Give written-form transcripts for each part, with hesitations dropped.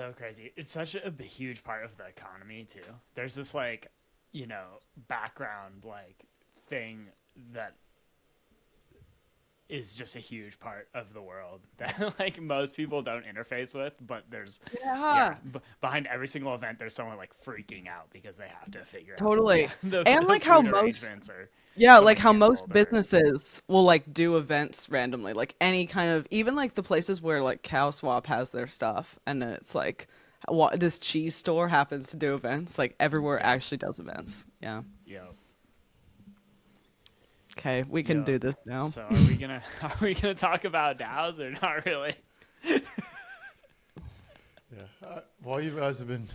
so crazy. It's such a huge part of the economy too. There's this like, background like thing that is just a huge part of the world that like most people don't interface with, but there's Yeah, behind every single event there's someone like freaking out because they have to figure out totally. And the like how food most arrangements or Yeah, like something how most canceled or businesses will like do events randomly, like any kind of, even like the places where like Cow Swap has their stuff, and then it's like this cheese store happens to do events, like everywhere yeah. actually does events. Yeah. Yo. Okay, we can Yo. do this now. So are we gonna are we gonna talk about DAOs or not really? Yeah. While you guys have been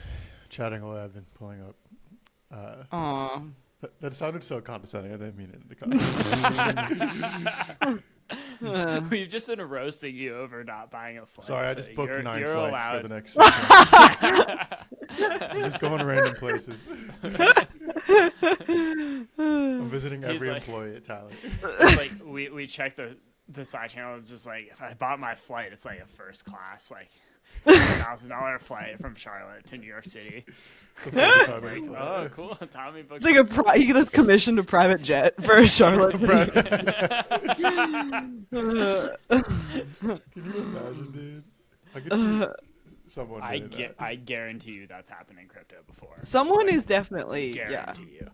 chatting away, I've been pulling up. Aw. That sounded so condescending. I didn't mean it to condescend. We've just been roasting you over not buying a flight. Sorry, I so just booked 9 you're flights allowed. for the next 6 months. I'm just going to random places. I'm visiting every like- employee at Tally. It's like we checked the side channel. It's just like if I bought my flight, it's like a first class like $1,000 flight from Charlotte to New York City. It's like, oh, cool. Tommy booked. It's like he gets commissioned a private jet for Charlotte. Can you imagine, dude? I could see someone doing that. I guarantee you that's happened in crypto before. Someone is definitely, yeah. Guarantee you.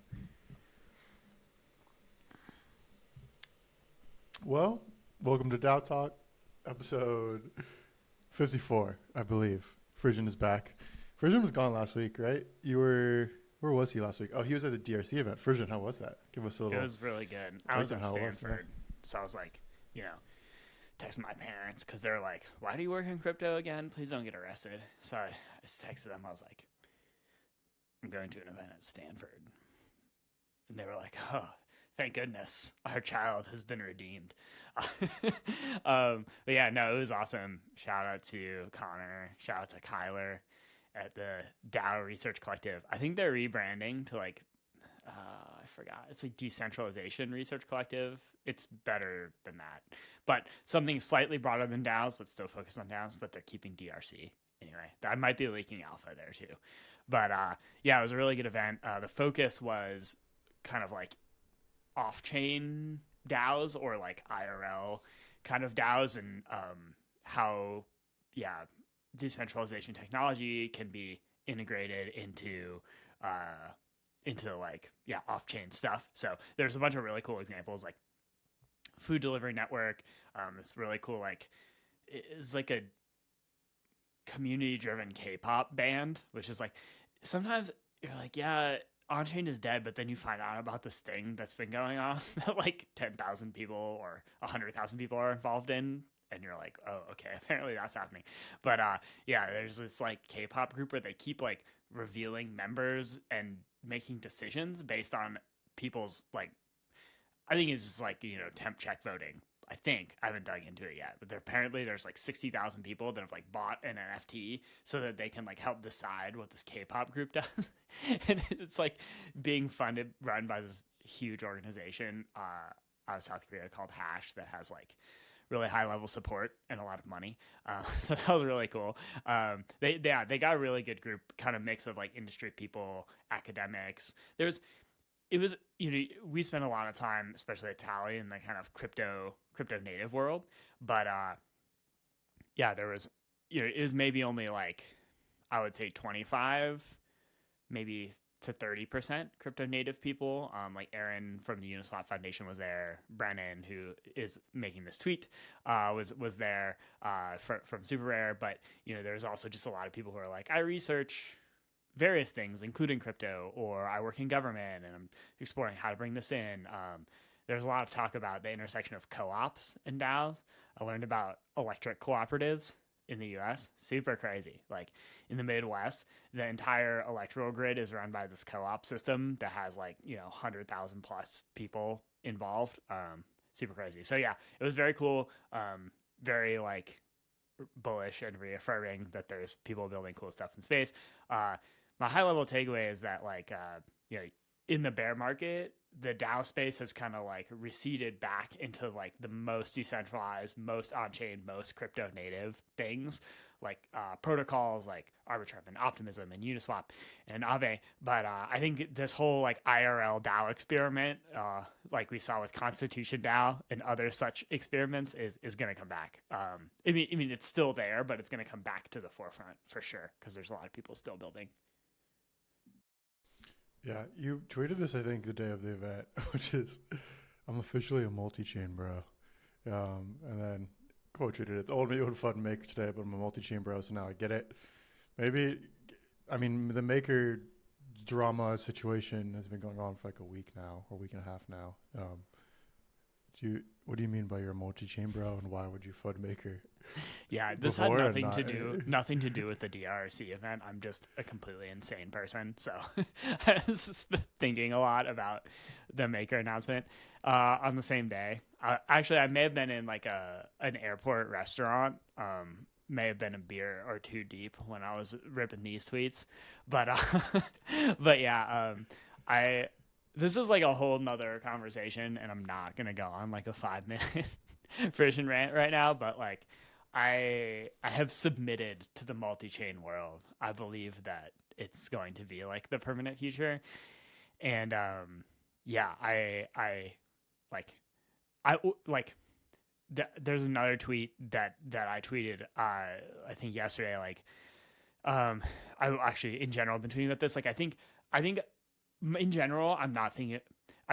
Well, welcome to DAO Talk, episode 54, I believe. Frisian is back. Frisian was gone last week, right? Where was he last week? Oh, he was at the DRC event. Frisian, how was that? Give us a little. It was really good. I was in how it was, Stanford, so I was like, texting my parents because they're like, "Why do you work in crypto again? Please don't get arrested." So I just texted them. I was like, "I'm going to an event at Stanford," and they were like, "Oh, thank goodness, our child has been redeemed." But yeah, no, it was awesome. Shout out to Connor. Shout out to Kyler at the DAO Research Collective. I think they're rebranding to like, I forgot. It's like Decentralization Research Collective. It's better than that, but something slightly broader than DAOs, but still focused on DAOs. But they're keeping DRC anyway. I might be leaking alpha there too. But yeah, it was a really good event. The focus was kind of like off-chain DAOs or like IRL kind of DAOs and how decentralization technology can be integrated into like off-chain stuff. So there's a bunch of really cool examples like food delivery network. It's really cool, like it's like a community-driven K-pop band, which is like sometimes you're like, yeah, ONCHAIN is dead, but then you find out about this thing that's been going on that like 10,000 people or 100,000 people are involved in, and you're like, oh, okay, apparently that's happening. But yeah, there's this like K-pop group where they keep like revealing members and making decisions based on people's like, I think it's just like, temp check voting. I think I haven't dug into it yet, but there's like 60,000 people that have like bought an NFT so that they can like help decide what this K-pop group does. And it's like being run by this huge organization out of South Korea called Hash that has like really high level support and a lot of money. So that was really cool. They got a really good group, kind of mix of like industry people, academics. It was, we spent a lot of time, especially at Tally, in the kind of crypto native world. But yeah, there was, it was maybe only like, I would say 25, maybe to 30% crypto native people. Like Aaron from the Uniswap Foundation was there. Brennan, who is making this tweet, was there from Super Rare. But, there's also just a lot of people who are like, I research various things, including crypto, or I work in government and I'm exploring how to bring this in. There's a lot of talk about the intersection of co-ops and DAOs. I learned about electric cooperatives in the US. Super crazy. Like in the Midwest, the entire electrical grid is run by this co-op system that has like, 100,000 plus people involved. Super crazy. So yeah, it was very cool. Very like bullish and reaffirming that there's people building cool stuff in space. My high level takeaway is that like, in the bear market, the DAO space has kind of like receded back into like the most decentralized, most on-chain, most crypto native things. protocols like Arbitrum and Optimism and Uniswap and Aave. But I think this whole like IRL DAO experiment, like we saw with Constitution DAO and other such experiments, is going to come back. I mean, it's still there, but it's going to come back to the forefront for sure because there's a lot of people still building. Yeah, you tweeted this, I think, the day of the event, which is, I'm officially a multi-chain bro. And then quote tweeted it, old me would fun Maker today, but I'm a multi-chain bro, so now I get it. Maybe, I mean, the Maker drama situation has been going on for like a week now, or a week and a half now. What do you mean by you're a multi-chain bro, and why would you fud Maker? Yeah, this had nothing to do with the DRC event. I'm just a completely insane person, so I was just thinking a lot about the Maker announcement on the same day. Actually, I may have been in like an airport restaurant. May have been a beer or two deep when I was ripping these tweets, but yeah, this is like a whole nother conversation, and I'm not gonna go on like a 5-minute Frisian rant right now, but like I have submitted to the multi-chain world. I believe that it's going to be like the permanent future, and there's another tweet that I tweeted I think yesterday, like I actually in general been tweeting about this, like I think in general I'm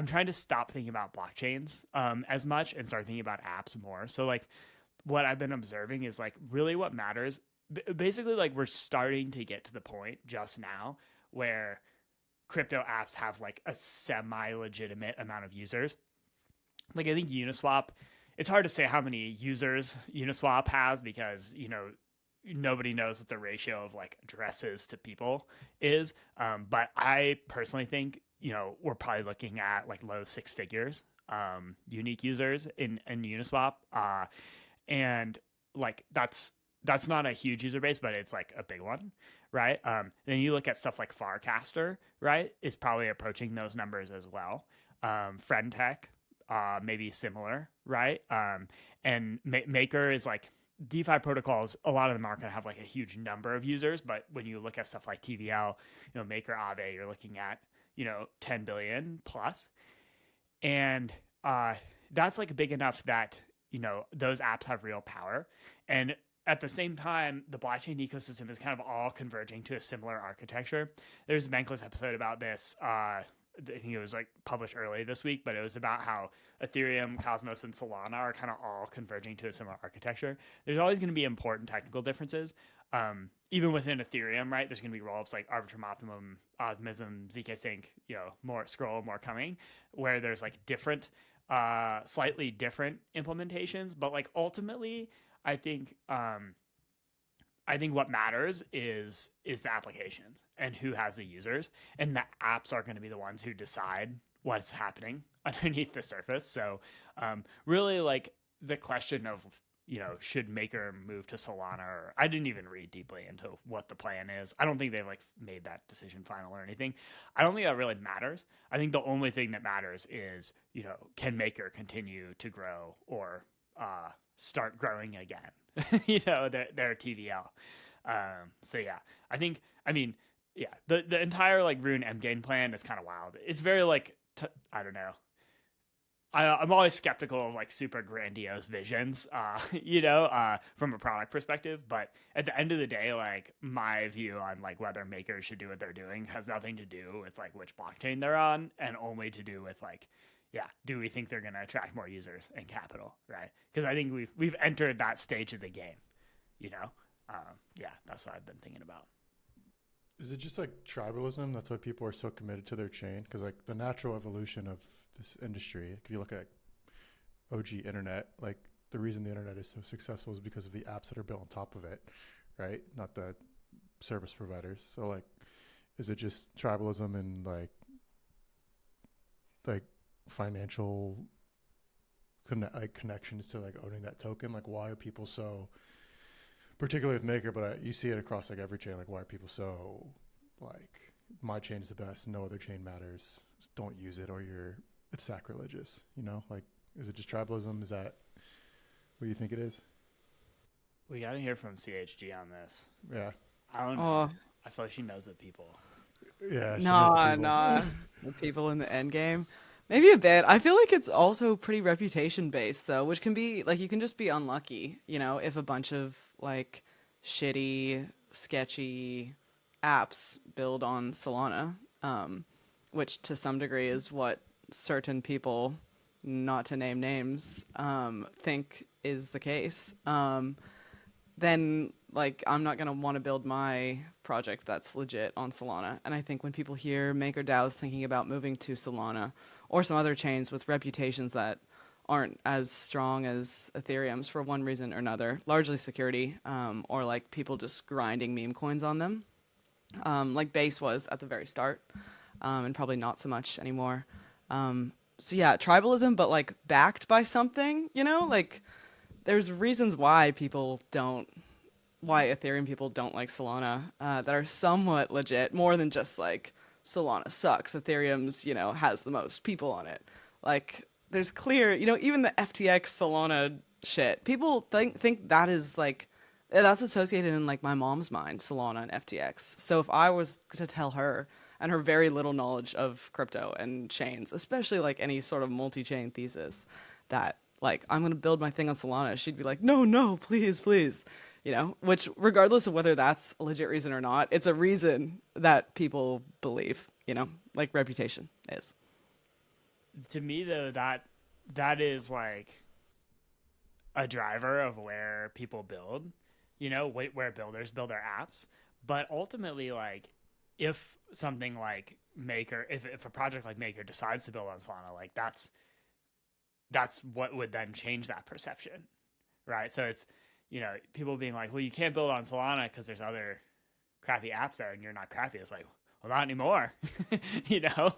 trying to stop thinking about blockchains as much and start thinking about apps more. So like what I've been observing is like really what matters basically, like we're starting to get to the point just now where crypto apps have like a semi-legitimate amount of users. Like I think Uniswap, it's hard to say how many users Uniswap has because, you know, nobody knows what the ratio of like addresses to people is. But I personally think, you know, we're probably looking at like low 6 figures unique users in Uniswap. And like that's not a huge user base, but it's like a big one, right? Then you look at stuff like Farcaster, right, is probably approaching those numbers as well. Friendtech, maybe similar, right? And Maker is like DeFi protocols. A lot of them aren't going to have like a huge number of users, but when you look at stuff like TVL, you know, Maker Aave, you're looking at, you know, 10 billion plus, and that's like big enough that, you know, those apps have real power. And at the same time, the blockchain ecosystem is kind of all converging to a similar architecture. There's a Bankless episode about this. I think it was like published early this week, but it was about how Ethereum, Cosmos, and Solana are kind of all converging to a similar architecture. There's always going to be important technical differences. Even within Ethereum, right? There's going to be rollups like Arbitrum, Optimism, ZK Sync, you know, more Scroll, more coming, where there's like different, slightly different implementations, but like ultimately, I think what matters is the applications and who has the users, and the apps are going to be the ones who decide what's happening underneath the surface. So really like the question of, you know, should Maker move to Solana, or I didn't even read deeply into what the plan is. I don't think they've like made that decision final or anything. I don't think that really matters. I think the only thing that matters is, you know, can Maker continue to grow or start growing again, you know, their TVL. So yeah, the entire like Rune Endgame plan is kind of wild. It's very like, I don't know. I'm always skeptical of like super grandiose visions, you know, from a product perspective. But at the end of the day, like my view on like whether makers should do what they're doing has nothing to do with like which blockchain they're on, and only to do with like, yeah, do we think they're going to attract more users and capital, right? Because I think we've entered that stage of the game, you know. Yeah, that's what I've been thinking about. Is it just like tribalism? That's why people are so committed to their chain? Because like the natural evolution of this industry, if you look at OG internet, like the reason the internet is so successful is because of the apps that are built on top of it, right? Not the service providers. So like, is it just tribalism and like financial connections to like owning that token? Like why are people so, particularly with Maker, but you see it across like every chain, like why are people so like, my chain is the best, no other chain matters, just don't use it or it's sacrilegious, you know? Like, is it just tribalism? Is that what you think it is? We got to hear from CHG on this. Yeah. I don't know. I feel like she knows the people. Yeah. she knows the Nah, people. nah. The people in the end game. Maybe a bit. I feel like it's also pretty reputation based though, which can be like you can just be unlucky, if a bunch of like shitty, sketchy apps build on Solana, which to some degree is what certain people, not to name names, think is the case. Then like I'm not gonna want to build my project that's legit on Solana. And I think when people hear MAKER DAOs thinking about moving to Solana or some other chains with reputations that aren't as strong as Ethereum's for one reason or another, largely security, or like people just grinding meme coins on them, like Base was at the very start, and probably not so much anymore. So yeah, tribalism, but like backed by something, like there's reasons why Ethereum people don't like Solana, that are somewhat legit, more than just like Solana sucks. Ethereum's, has the most people on it. Like there's clear, even the FTX Solana shit, people think that is like, that's associated in like my mom's mind, Solana and FTX. So if I was to tell her, and her very little knowledge of crypto and chains, especially like any sort of multi-chain thesis, that like I'm going to build my thing on Solana, she'd be like, no, please, please. Which regardless of whether that's a legit reason or not, it's a reason that people believe, like reputation is. To me, though, that is like a driver of where people build, where builders build their apps. But ultimately, like if something like Maker, if a project like Maker decides to build on Solana, like that's what would then change that perception, right? So it's, people being like, well, you can't build on Solana because there's other crappy apps there and you're not crappy. It's like, well, not anymore.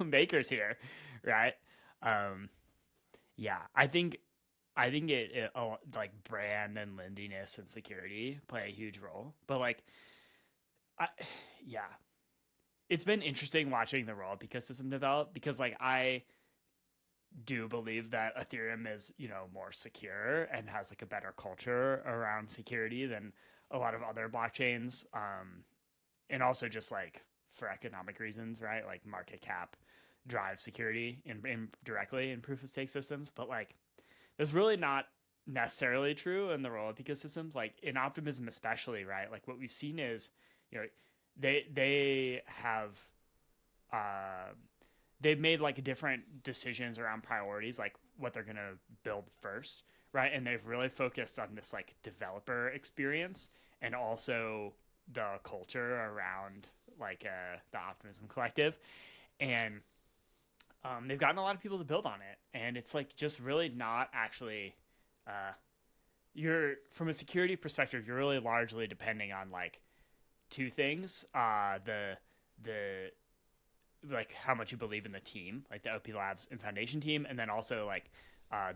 Maker's here, right? Yeah, I think it like brand and lendiness and security play a huge role. But like, it's been interesting watching the roll-up ecosystem develop, because like I do believe that Ethereum is, more secure and has like a better culture around security than a lot of other blockchains. And also just like for economic reasons, right? Like market cap drives security in directly in proof of stake systems. But like, that's really not necessarily true in the roll-up ecosystems. Like in Optimism, especially, right? Like what we've seen is, they have, they've made like different decisions around priorities, like what they're going to build first, right? And they've really focused on this like developer experience and also the culture around like the Optimism Collective. And they've gotten a lot of people to build on it. And it's like just really not actually, you're from a security perspective, you're really largely depending on like two things, the like how much you believe in the team, like the OP Labs and Foundation team, and then also like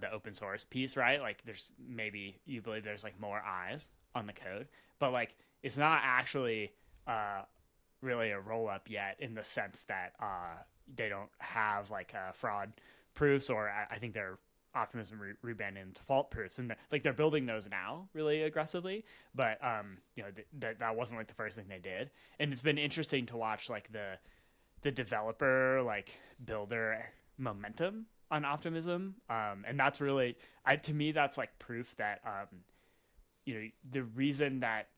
the open source piece, right? Like there's maybe you believe there's like more eyes on the code, but like it's not actually really a roll up yet, in the sense that they don't have like fraud proofs, or I think they're Optimism reband and default proofs, and they're building those now really aggressively. But that wasn't like the first thing they did, and it's been interesting to watch like the developer like builder momentum on Optimism, and that's really, to me that's like proof that the reason that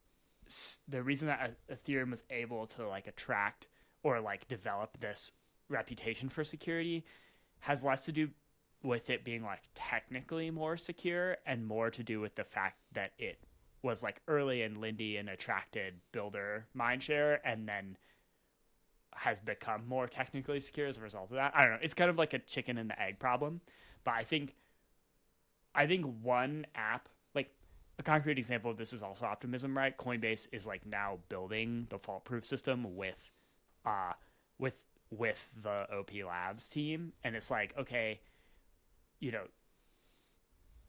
Ethereum was able to like attract or like develop this reputation for security has less to do with it being like technically more secure and more to do with the fact that it was like early and Lindy and attracted builder mindshare, and then has become more technically secure as a result of that. I don't know. It's kind of like a chicken and the egg problem, but I think one app, like a concrete example of this is also Optimism, right? Coinbase is like now building the fault proof system with the OP Labs team, and it's like, okay,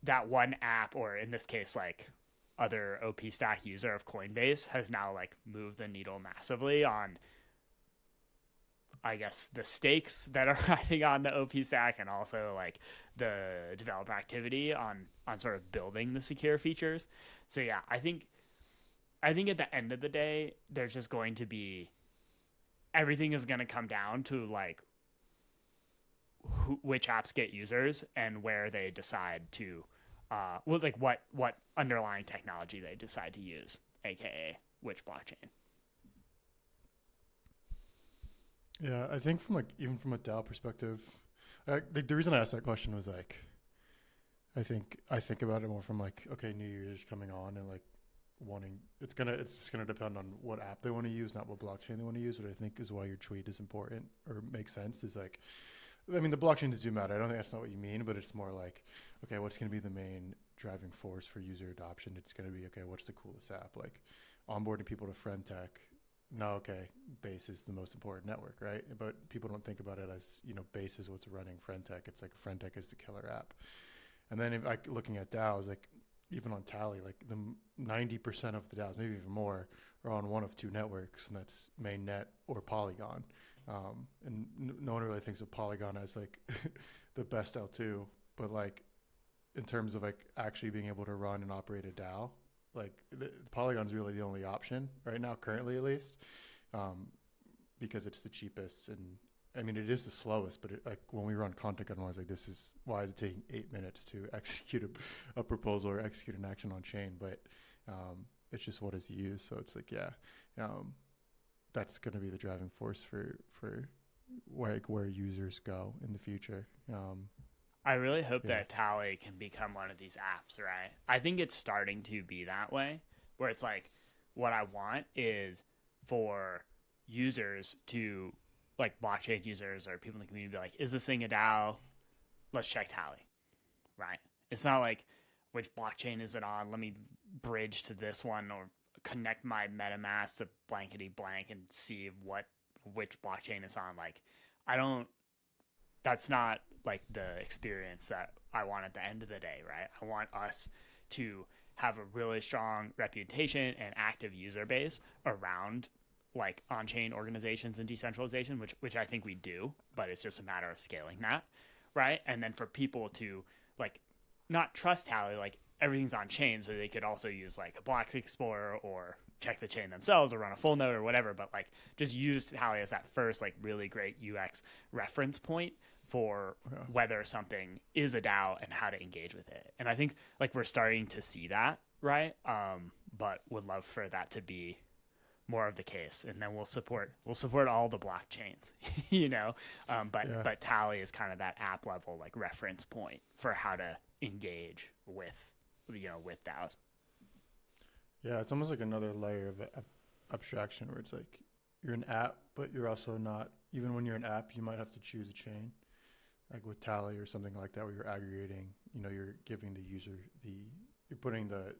that one app, or in this case like other OP stack user of Coinbase, has now like moved the needle massively on, I guess, the stakes that are riding on the OP stack, and also like the developer activity on sort of building the secure features. So yeah, I think I think at the end of the day, there's just going to be everything is going to come down to like which apps get users and where they decide to, what underlying technology they decide to use, aka which blockchain. Yeah, I think from like even from a DAO perspective, the reason I asked that question was like, I think about it more from like, okay, new users coming on and like it's gonna depend on what app they want to use, not what blockchain they want to use. What I think is why your tweet is important or makes sense is like, I mean, the blockchains do matter. I don't think that's not what you mean, but it's more like, okay, what's going to be the main driving force for user adoption? It's going to be, okay, what's the coolest app? Like onboarding people to friend tech. No, okay, Base is the most important network, right? But people don't think about it as, Base is what's running friend tech. It's like friend tech is the killer app. And then looking at DAOs, like even on Tally, like the 90% of the DAOs, maybe even more, are on one of two networks, and that's Mainnet or Polygon. And no one really thinks of Polygon as like the best L2, but like in terms of like actually being able to run and operate a DAO, like Polygon is really the only option right now, currently at least, because it's the cheapest. And I mean, it is the slowest, but like when we run content on ones like this, is why is it taking 8 minutes to execute a proposal or execute an action on chain? But it's just what is used. So it's like, that's going to be the driving force for where users go in the future. I really hope that Tally can become one of these apps, right? I think it's starting to be that way, where it's like, what I want is for users to, like blockchain users or people in the community, be like, is this thing a DAO? Let's check Tally, right? It's not like, which blockchain is it on? Let me bridge to this one or connect my MetaMask to blankety blank and see which blockchain it's on. Like, that's not like the experience that I want at the end of the day, right? I want us to have a really strong reputation and active user base around like on-chain organizations and decentralization, which I think we do, but it's just a matter of scaling that, right? And then for people to like not trust Tally, like everything's on chain, so they could also use like a block explorer or check the chain themselves or run a full node or whatever, but like just use Tally as that first like really great UX reference point for whether something is a DAO and how to engage with it. And I think like we're starting to see that, right? But would love for that to be more of the case, and then we'll support all the blockchains, but Tally is kind of that app level like reference point for how to engage with DAOs. Yeah, it's almost like another layer of abstraction where it's like you're an app, but you're also not. Even when you're an app, you might have to choose a chain, like with Tally or something like that, where you're aggregating. You're giving the user you're putting the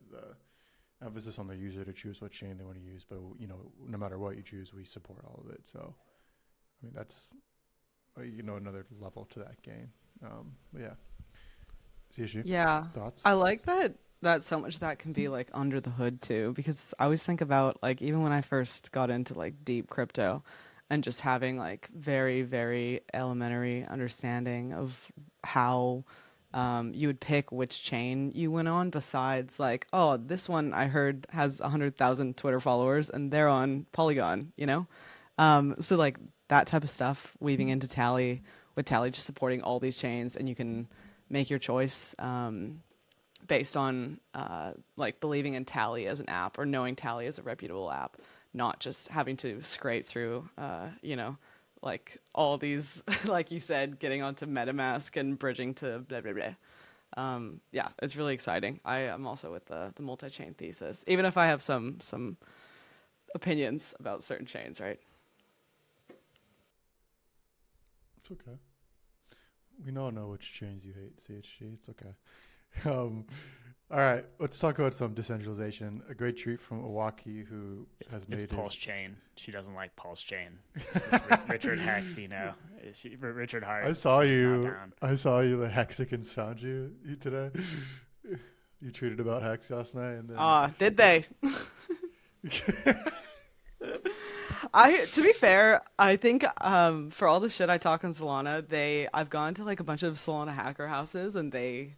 emphasis on the user to choose what chain they want to use. But no matter what you choose, we support all of it. So, I mean, that's another level to that game. But yeah, CSU. Yeah, Thoughts? I like that so much that can be like under the hood too, because I always think about like even when I first got into like deep crypto and just having like very, very elementary understanding of how you would pick which chain you went on, besides like, oh, this one I heard has 100,000 Twitter followers and they're on Polygon, so like that type of stuff weaving into Tally, with Tally just supporting all these chains, and you can make your choice based on like believing in Tally as an app or knowing Tally as a reputable app, not just having to scrape through, like all these, like you said, getting onto MetaMask and bridging to blah, blah, blah. Yeah, it's really exciting. I am also with the multi-chain thesis, even if I have some opinions about certain chains, right? It's okay. We all know which chains you hate, CHG. It's okay. All right, let's talk about some decentralization. A great treat from Iwaki, who has made it's Pulse Chain. She doesn't like Pulse Chain. Richard Hex, Richard Hart. I saw you the Hexicans found you today. You tweeted about Hex last night, and then did they? To be fair, I think for all the shit I talk on Solana, I've gone to like a bunch of Solana hacker houses, and they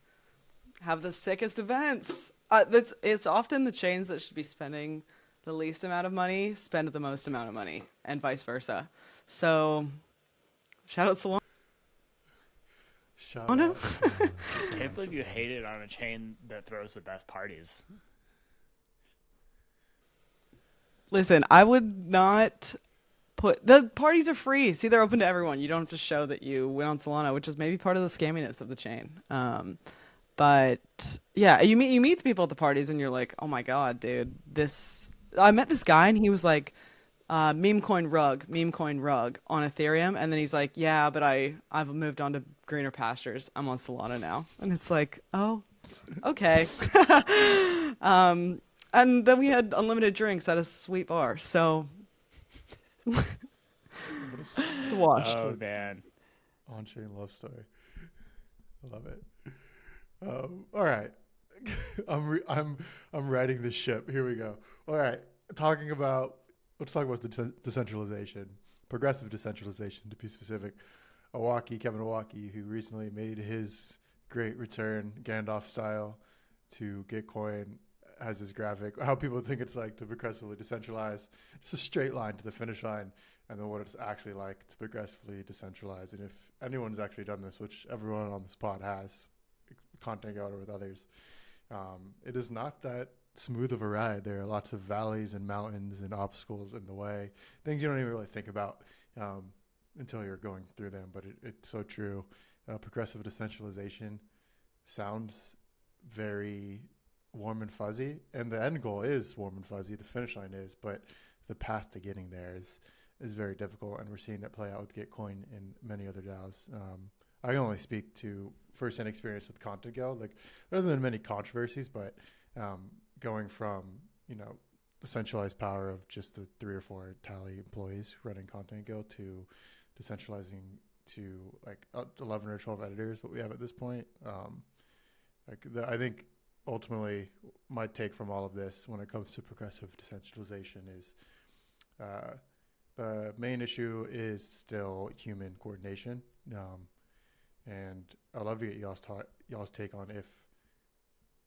have the sickest events. It's often the chains that should be spending the least amount of money spend the most amount of money, and vice versa. So, shout out Solana. Shout Oh, no. out. I can't believe you hate it on a chain that throws the best parties. Listen, I would not put the parties are free. See, they're open to everyone. You don't have to show that you went on Solana, which is maybe part of the scamminess of the chain. But yeah, you meet the people at the parties, and you're like, oh my god, dude, this. I met this guy, and he was like, meme coin rug on Ethereum, and then he's like, yeah, but I've moved on to greener pastures. I'm on Solana now, and it's like, oh, okay. And then we had unlimited drinks at a sweet bar, so it's a wash. Oh man. On-chain love story. I love it. All right. I'm riding the ship. Here we go. All right. Let's talk about the decentralization, progressive decentralization to be specific. Kevin Owaki, who recently made his great return, Gandalf style, to Gitcoin, has this graphic, how people think it's like to progressively decentralize, just a straight line to the finish line, and then what it's actually like to progressively decentralize. And if anyone's actually done this, which everyone on this pod has, content out with others, it is not that smooth of a ride. There are lots of valleys and mountains and obstacles in the way, things you don't even really think about until you're going through them. But it's so true. Progressive decentralization sounds very warm and fuzzy, and the end goal is warm and fuzzy, the finish line is, but the path to getting there is very difficult, and we're seeing that play out with Gitcoin and many other DAOs. I can only speak to first-hand experience with Content Guild. Like, there hasn't been many controversies, but going from, the centralized power of just the 3 or 4 tally employees running Content Guild to decentralizing to like 11 or 12 editors, what we have at this point. I think ultimately my take from all of this when it comes to progressive decentralization is the main issue is still human coordination. And I'd love to get y'all's take on if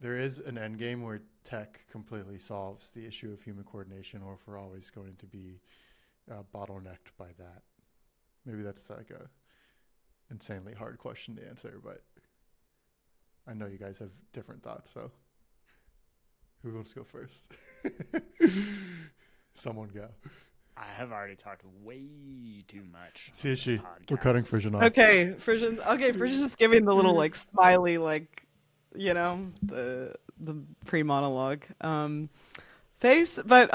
there is an end game where tech completely solves the issue of human coordination, or if we're always going to be bottlenecked by that. Maybe that's like a insanely hard question to answer, but I know you guys have different thoughts, so who wants to go first? Someone go. I have already talked way too much. CSG, we're cutting Frisian off. Okay, Frisian's just giving the little like smiley, like, the pre-monologue face. But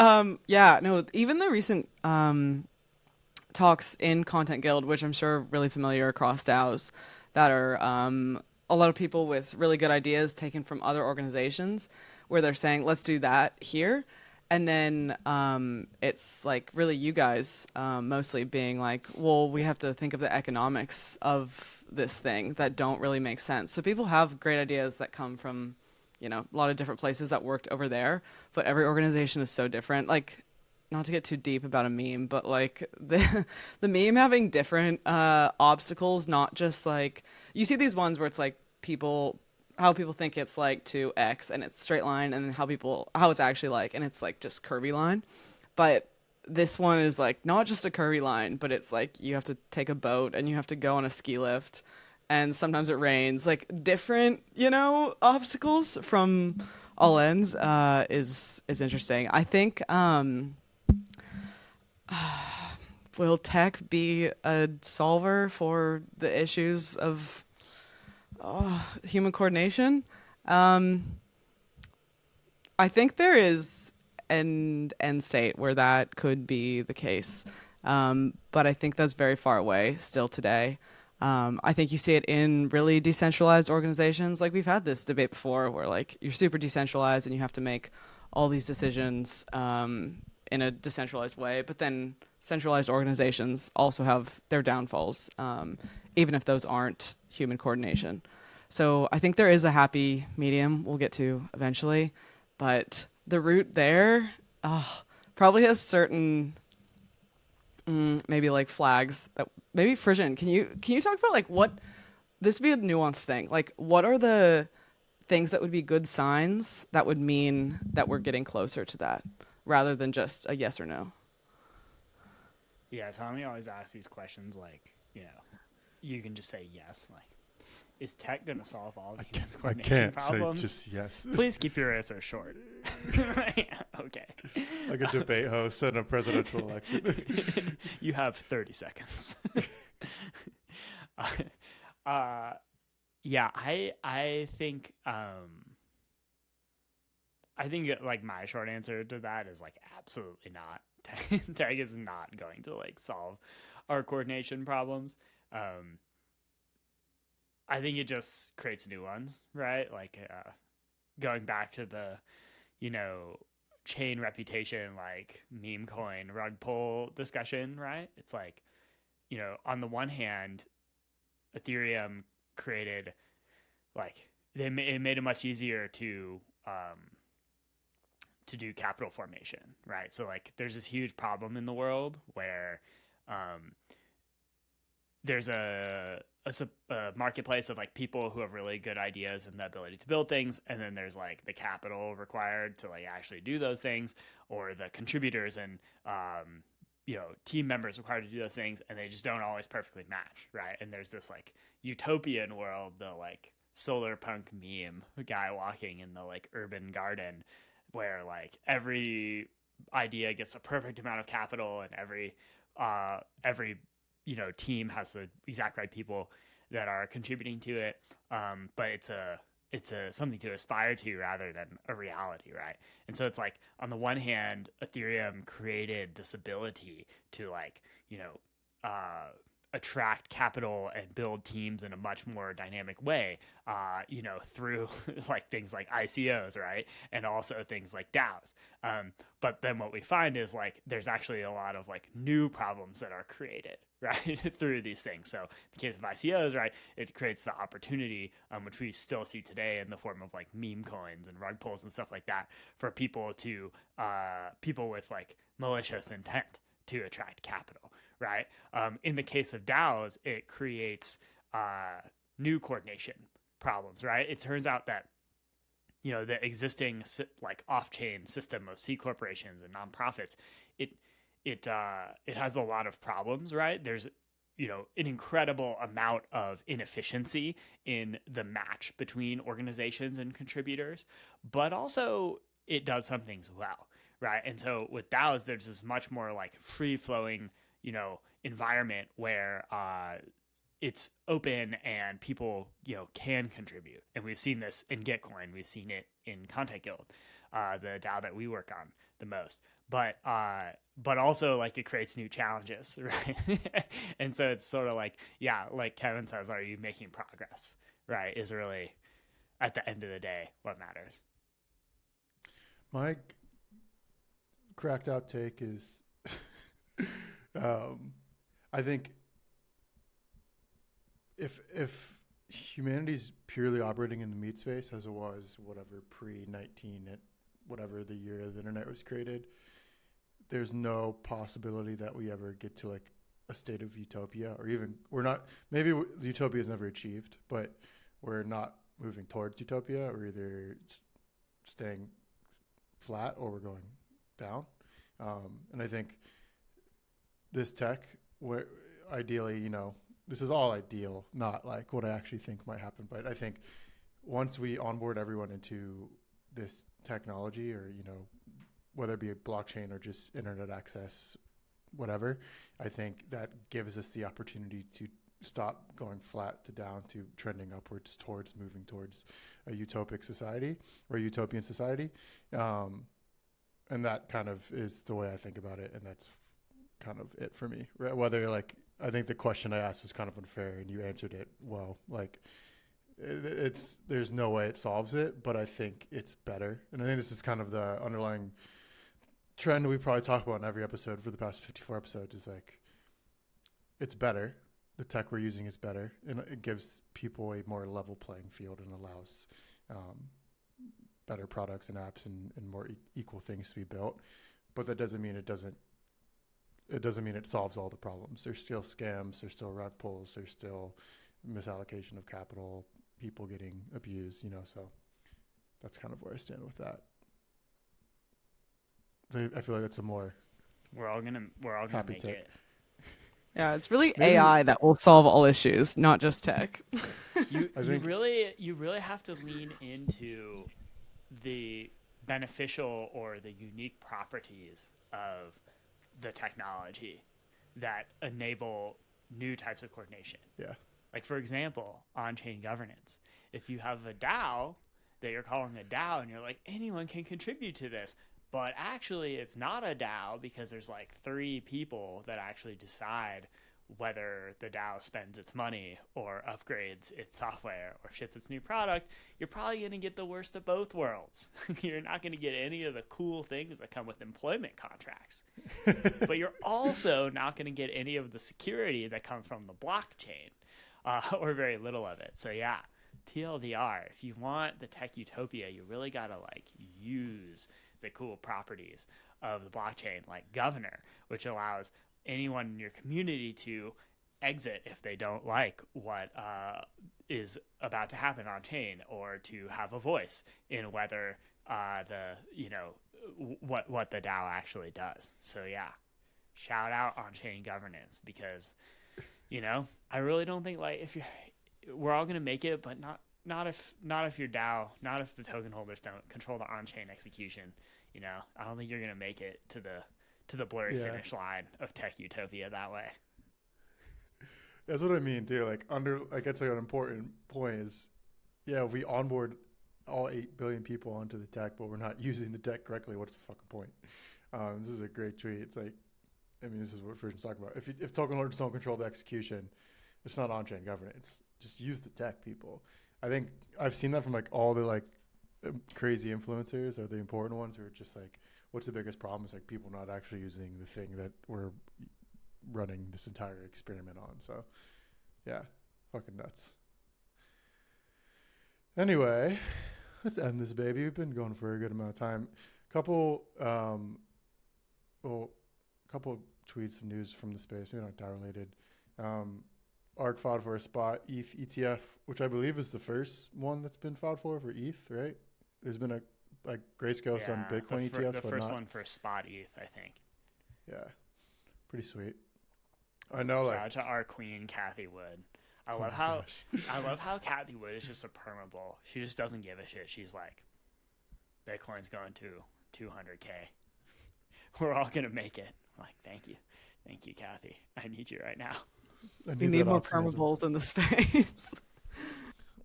yeah, no, even the recent talks in Content Guild, which I'm sure are really familiar across DAOs, that are a lot of people with really good ideas taken from other organizations, where they're saying, let's do that here. And then it's like really you guys mostly being like, well, we have to think of the economics of this thing that don't really make sense. So people have great ideas that come from, a lot of different places that worked over there, but every organization is so different. Like, not to get too deep about a meme, but like the meme having different obstacles, not just like, you see these ones where it's like how people think it's like to X and it's straight line, and then how it's actually like, and it's like just curvy line. But this one is like not just a curvy line, but it's like you have to take a boat and you have to go on a ski lift, and sometimes it rains. Like different, obstacles from all ends is interesting. I think will tech be a solver for the issues of human coordination? I think there is an end state where that could be the case, but I think that's very far away still today. I think you see it in really decentralized organizations. Like, we've had this debate before where like you're super decentralized and you have to make all these decisions in a decentralized way, but then centralized organizations also have their downfalls, even if those aren't human coordination. So I think there is a happy medium we'll get to eventually, but the route there probably has certain maybe like flags that maybe Frisian. Can you talk about like what this would be a nuanced thing? Like, what are the things that would be good signs that would mean that we're getting closer to that rather than just a yes or no. Yeah, Tommy always asks these questions like, you can just say yes. Like, is tech going to solve all of humans' I coordination can't problems? say just yes. Please keep your answer short. Okay. Like a debate host in a presidential election. You have 30 seconds. Yeah, I think like my short answer to that is like absolutely not. Tech is not going to like solve our coordination problems. I think it just creates new ones, right? Like going back to the, chain reputation, like meme coin rug pull discussion, right? It's like, on the one hand, Ethereum created like it made it much easier to do capital formation, right? So like there's this huge problem in the world where there's a marketplace of like people who have really good ideas and the ability to build things, and then there's like the capital required to like actually do those things, or the contributors and team members required to do those things, and they just don't always perfectly match, right? And there's this like utopian world, the like solar punk meme guy walking in the like urban garden, where like every idea gets the perfect amount of capital, and every team has the exact right people that are contributing to it, but it's a something to aspire to rather than a reality, right? And so it's like, on the one hand, Ethereum created this ability to like attract capital and build teams in a much more dynamic way, through like things like ICOs, right? And also things like DAOs. But then what we find is like there's actually a lot of like new problems that are created, right, through these things. So in the case of ICOs, right, it creates the opportunity, which we still see today in the form of like meme coins and rug pulls and stuff like that, for people with like malicious intent to attract capital, right? In the case of DAOs, it creates new coordination problems, right? It turns out that the existing like off-chain system of C corporations and nonprofits, it has a lot of problems, right? There's an incredible amount of inefficiency in the match between organizations and contributors, but also it does some things well, right? And so with DAOs, there's this much more like free-flowing, environment where it's open and people, can contribute. And we've seen this in Gitcoin. We've seen it in Content Guild, the DAO that we work on the most. But also like it creates new challenges, right? And so it's sort of like, yeah, like Kevin says, are you making progress, right? Is really, at the end of the day, what matters. My cracked out take is, I think if humanity's purely operating in the meat space as it was, whatever, pre-19, at whatever the year the internet was created, there's no possibility that we ever get to like a state of utopia, or even maybe utopia is never achieved, but we're not moving towards utopia. We're either staying flat or we're going down. And I think this tech, where ideally, this is all ideal, not like what I actually think might happen. But I think once we onboard everyone into this technology, or, whether it be a blockchain or just internet access, whatever, I think that gives us the opportunity to stop going flat to down to trending upwards towards moving towards a utopic society or a utopian society. And that kind of is the way I think about it. And that's kind of it for me. Whether like, I think the question I asked was kind of unfair and you answered it well. Like there's no way it solves it, but I think it's better. And I think this is kind of the underlying trend we probably talk about in every episode for the past 54 episodes, is like, it's better. The tech we're using is better, and it gives people a more level playing field and allows better products and apps and more equal things to be built. But that doesn't mean it doesn't mean it solves all the problems. There's still scams, there's still rug pulls, there's still misallocation of capital, people getting abused, so that's kind of where I stand with that. I feel like that's a more We're all gonna happy make take. it. Yeah, it's really Maybe- AI that will solve all issues, not just tech. You I think- really have to lean into the beneficial or the unique properties of the technology that enable new types of coordination. Yeah. Like, for example, on-chain governance. If you have a DAO that you're calling a DAO and you're like, anyone can contribute to this, but actually it's not a DAO because there's like 3 people that actually decide whether the DAO spends its money or upgrades its software or ships its new product, you're probably going to get the worst of both worlds. You're not going to get any of the cool things that come with employment contracts. But you're also not going to get any of the security that comes from the blockchain, or very little of it. So yeah, TLDR, if you want the tech utopia, you really got to like use the cool properties of the blockchain, like Governor, which allows anyone in your community to exit if they don't like what is about to happen on chain, or to have a voice in whether what the DAO actually does. So yeah, shout out on chain governance, because I really don't think like we're all gonna make it, but not if your DAO, not if the token holders don't control the on chain execution. I don't think you're gonna make it to the blurry finish line of tech utopia that way. That's what I mean too. Like I'd say an important point is, yeah, if we onboard all 8 billion people onto the tech, but we're not using the tech correctly, what's the fucking point? This is a great tweet. It's like, this is what Frisian's talking about. If token holders don't control the execution, it's not on-chain governance. Just use the tech, people. I think I've seen that from like all the like crazy influencers, or the important ones, who are just like, what's the biggest problem? Is like people not actually using the thing that we're running this entire experiment on. So yeah, fucking nuts. Anyway, let's end this baby. We've been going for a good amount of time. Couple tweets and news from the space, maybe not DAO related. ARK filed for a spot ETH ETF, which I believe is the first one that's been filed for ETH, right? There's been a Grayscale on Bitcoin ETFs, the but first not one for spot ETH, I think. Yeah, pretty sweet. I know, Shout out like to our queen, Kathy Wood. I oh love my how gosh. I love how Kathy Wood is just a perma bull. She just doesn't give a shit. She's like, Bitcoin's going to 200K. We're all gonna make it. I'm like, thank you, Kathy. I need you right now. We need more permabulls in the space.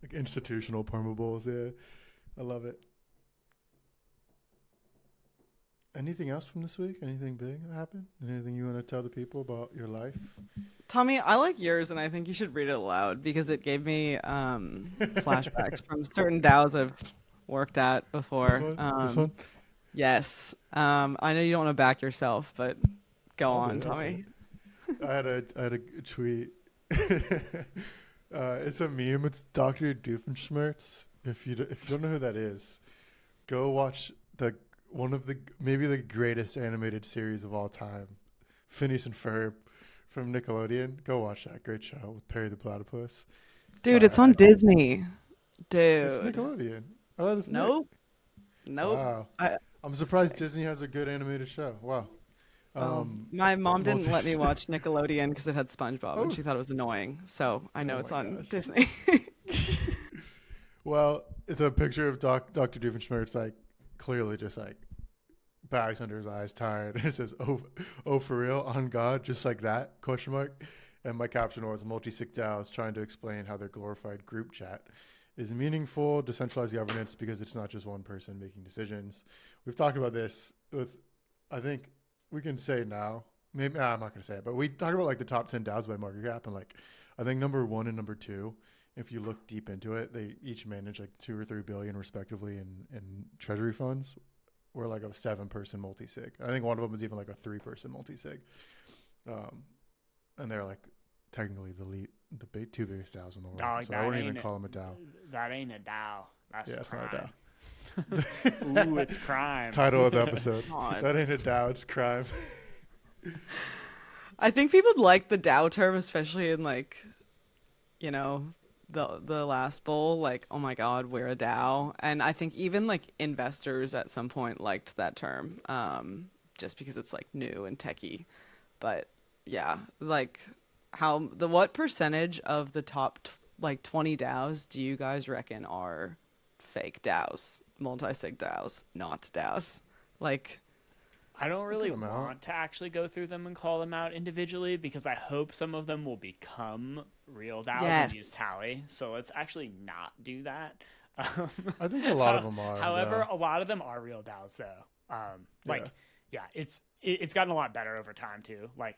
Like institutional permabulls, yeah. I love it. Anything else from this week? Anything big that happened? Anything you want to tell the people about your life? Tommy, I like yours, and I think you should read it aloud, because it gave me flashbacks from certain DAOs I've worked at before. This one? Yes. I know you don't want to back yourself, but go I'll on, do it. Tommy. I had a tweet. It's a meme. It's Dr. Doofenshmirtz. If you don't know who that is, go watch maybe the greatest animated series of all time, Phineas and Ferb from Nickelodeon. Go watch that. Great show with Perry the Platypus. Dude, it's on Disney. Dude. It's Nickelodeon. Oh, that is Nope. Nope. Wow. I- I'm surprised Disney has a good animated show. Wow. My mom didn't let me multi- watch Nickelodeon because it had SpongeBob, and she thought it was annoying. So I know Oh it's my on gosh. Disney. Well, it's a picture of Dr. Doofenshmirtz, like clearly just like bags under his eyes, tired. It says, "Oh, for real? On God?" Just like that? Question mark. And my caption was, "Multi-sig DAOs trying to explain how their glorified group chat is meaningful, decentralized governance because it's not just one person making decisions." We've talked about this with, I think we can say now. Maybe I'm not going to say it, but we talked about like the top 10 DAOs by market cap, and like I think number 1 and number 2. If you look deep into it, they each manage like 2 or 3 billion respectively in treasury funds. We're like a 7-person multi-sig. I think one of them is even like a 3-person multi-sig. And they're like technically the 2 biggest DAOs in the world. Dog, So I wouldn't even call them a DAO. That ain't a DAO. That's Yeah, it's crime. not a DAO. Ooh, it's crime. Title of the episode. God. That ain't a DAO, it's crime. I think people like the DAO term, especially in like, the last bull, like, oh my God, we're a DAO. And I think even like investors at some point liked that term. just because it's like new and techy. But yeah, like what percentage of the top 20 DAOs do you guys reckon are fake DAOs, multi-sig DAOs, not DAOs? Like, I don't really them out. want to actually go through them and call them out individually because I hope some of them will become real DAOs Yes. and use Tally. So let's actually not do that. I think a lot of them are. However, though. a lot of them are real DAOs though. Like, Yeah. yeah, it's gotten a lot better over time too. Like,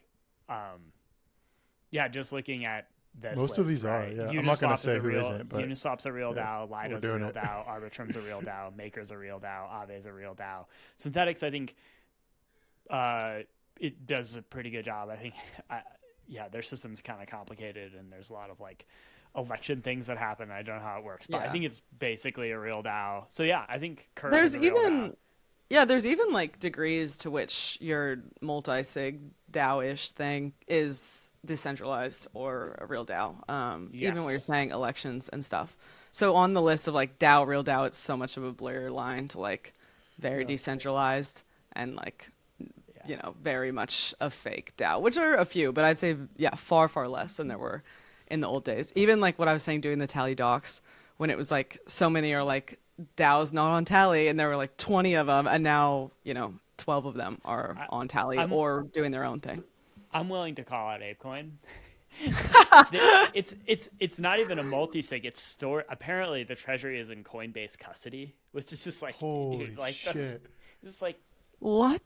yeah, just looking at this Most of list, these are, right? yeah. I'm not gonna Uniswap say is a who real, isn't, but Uniswap's a real yeah, DAO, we're Lido's a doing real it. DAO, Arbitrum's a real DAO, Maker's a real DAO, Aave's a real DAO. Synthetics, I think, it does a pretty good job. I think, yeah, their system's kind of complicated, and there's a lot of like election things that happen. I don't know how it works, but I Yeah. think it's basically a real DAO. So yeah, I think Curve there's is a real DAO. there's even like degrees to which your multi-sig DAO-ish thing is decentralized or a real DAO. Even when you're Yes. saying elections and stuff. So on the list of like DAO, real DAO, it's so much of a blur line to like very Yeah. decentralized and like, Yeah. very much a fake DAO, which are a few, but I'd say, far, far less than there were in the old days. Even like what I was saying, doing the Tally docs, when it was like so many are like DAOs not on Tally, and there were like 20 of them, and now 12 of them are on Tally or doing their own thing. I'm willing to call out ApeCoin. It's not even a multi-sig. It's stored. Apparently, the treasury is in Coinbase custody, which is just like, Holy dude, like shit. that's just like, What?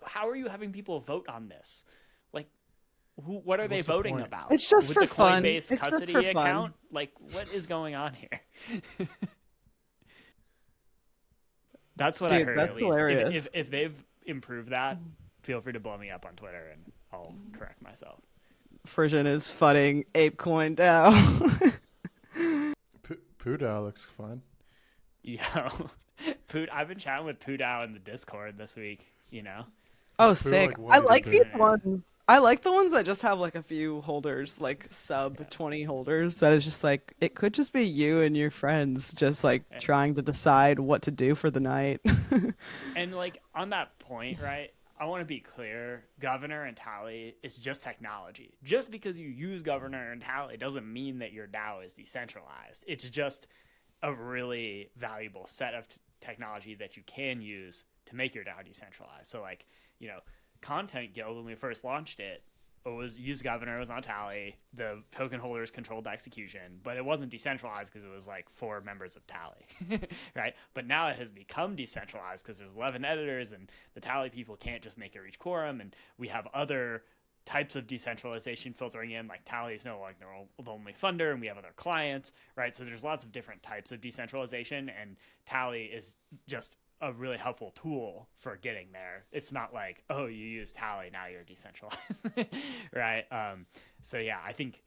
how are you having people vote on this? Like, what are they What's the voting point? about? It's just With for the fun. Coinbase It's just custody for fun. account? Like, what is going on here? That's what I Dude, heard that's at least. hilarious. If they've improved that, feel free to blow me up on Twitter and I'll correct myself. Frisian is fudding ApeCoin DAO. Poo-DAO looks fun. Yo, I've been chatting with Poo-DAO in the Discord this week, Oh, Poo, sick. like, what I do you like do? these ones. I like the ones that just have like a few holders, like sub 20 holders. That is just like, it could just be you and your friends just like trying to decide what to do for the night. And like on that point, right? I want to be clear. Governor and Tally is just technology. Just because you use Governor and Tally doesn't mean that your DAO is decentralized. It's just a really valuable set of technology that you can use to make your DAO decentralized. So like, Content Guild, when we first launched it, was used Governor, it was on Tally. The token holders controlled the execution, but it wasn't decentralized because it was like 4 members of Tally, right? But now it has become decentralized because there's 11 editors and the Tally people can't just make it reach quorum, and we have other types of decentralization filtering in, like Tally is no longer the only funder, and we have other clients, right? So there's lots of different types of decentralization, and Tally is just a really helpful tool for getting there. It's not like, oh, you use Tally, now you're decentralized, right? So yeah, I think,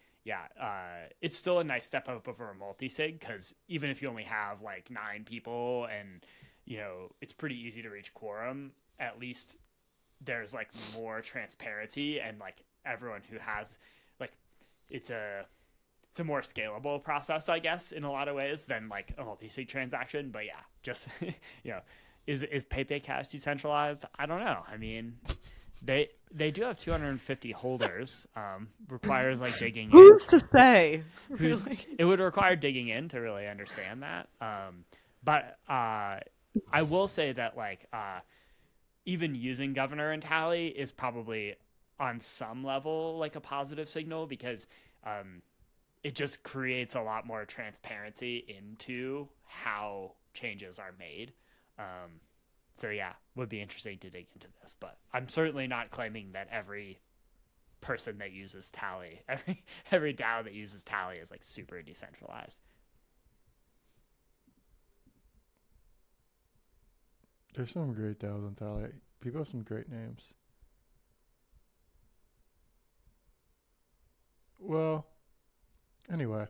it's still a nice step up over a multi-sig, because even if you only have like 9 people and, it's pretty easy to reach quorum, at least there's like more transparency, and like everyone who has like, it's a more scalable process, I guess, in a lot of ways than like a multi-sig transaction. But yeah, just, is PayPay Cash decentralized? I don't know. I mean, they do have 250 holders. Requires like digging in. Who's to say? Really? It would require digging in to really understand that. But I will say that like, even using Governor and Tally is probably on some level like a positive signal, because it just creates a lot more transparency into how changes are made. So yeah, would be interesting to dig into this, but I'm certainly not claiming that every person that uses Tally, every DAO that uses Tally is like super decentralized. There's some great DAOs on Tally. People have some great names. Well, anyway.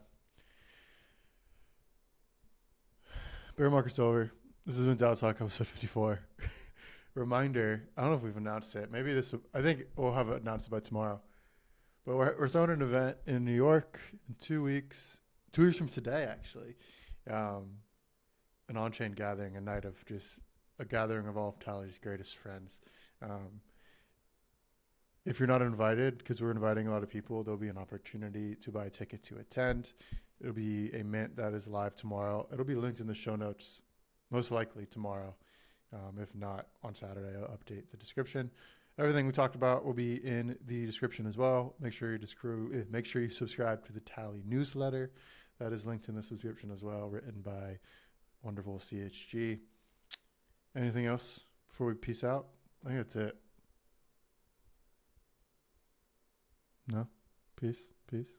Bear market's over. This has been DAO Talk episode 54. Reminder, I don't know if we've announced it. Maybe I think we'll have it announced by tomorrow. But we're throwing an event in New York in 2 weeks. 2 weeks from today, actually. An on-chain gathering, a night of just a gathering of all of Tally's greatest friends. If you're not invited, because we're inviting a lot of people, there'll be an opportunity to buy a ticket to attend. It'll be a mint that is live tomorrow. It'll be linked in the show notes, most likely tomorrow. If not, on Saturday, I'll update the description. Everything we talked about will be in the description as well. Make sure you subscribe to the Tally newsletter. That is linked in the subscription as well, written by wonderful CHG. Anything else before we peace out? I think that's it. No? Peace. Peace.